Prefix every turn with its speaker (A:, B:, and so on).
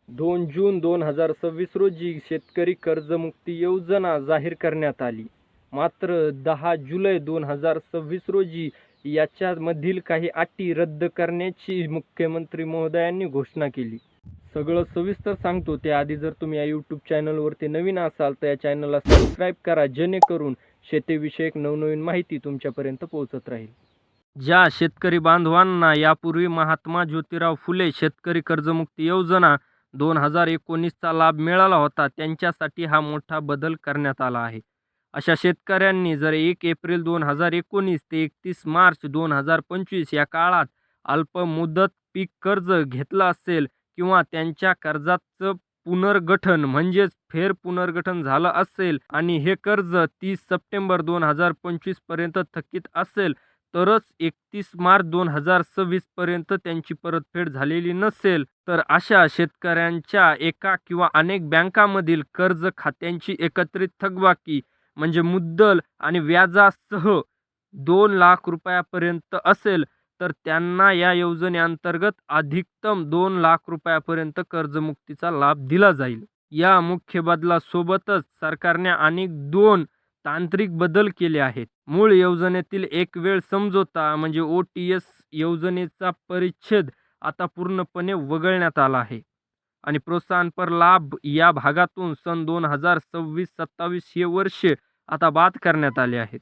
A: 2 जून 2026 रोजी शेतकरी कर्जमुक्ती योजना जाहीर करण्यात आली. मात्र 10 जुलै 2026 रोजी याच्यामधील काही अटी रद्द करण्याची मुख्यमंत्री महोदयांनी घोषणा केली. सगळं सविस्तर सांगतो. त्याआधी जर तुम्ही या यूट्यूब चॅनलवरती नवीन असाल तर या चॅनलला सबस्क्राईब करा, जेणेकरून शेतीविषयक नवनवीन माहिती तुमच्यापर्यंत पोहोचत राहील. ज्या शेतकरी बांधवांना यापूर्वी महात्मा ज्योतिराव फुले शेतकरी कर्जमुक्ती योजना 2019चा लाभ मिळाला होता, त्यांच्यासाठी हा मोठा बदल करण्यात आला आहे. अशा शेतकऱ्यांनी जर 1 एप्रिल 2019 ते 31 मार्च 2025 या काळात अल्पमुदत पीक कर्ज घेतलं असेल किंवा त्यांच्या कर्जाचं पुनर्गठन म्हणजेच फेरपुनर्गठन झालं असेल आणि हे कर्ज 30 सप्टेंबर 2025 पर्यंत थकीत असेल, तरच 31 मार्च 2026 पर्यंत त्यांची परतफेड झालेली नसेल, तर अशा शेतकऱ्यांच्या एका किंवा अनेक बँकांमधील कर्ज खात्यांची एकत्रित थकबाकी म्हणजे मुद्दल आणि व्याजासह 2 लाख रुपयापर्यंत असेल, तर त्यांना या योजनेअंतर्गत अधिकतम 2 लाख रुपयापर्यंत कर्जमुक्तीचा लाभ दिला जाईल. या मुख्य बदलासोबतच सरकारने आणखी 2 तांत्रिक बदल केले आहेत. मूळ योजनेतील एक वेळ समझोता म्हणजे OTS योजनेचा परिच्छेद आता पूर्णपणे वगळण्यात आला आहे आणि प्रोत्साहनपर लाभ या भागातून सन 2026-27 हे वर्ष आता बाद करण्यात आले आहेत.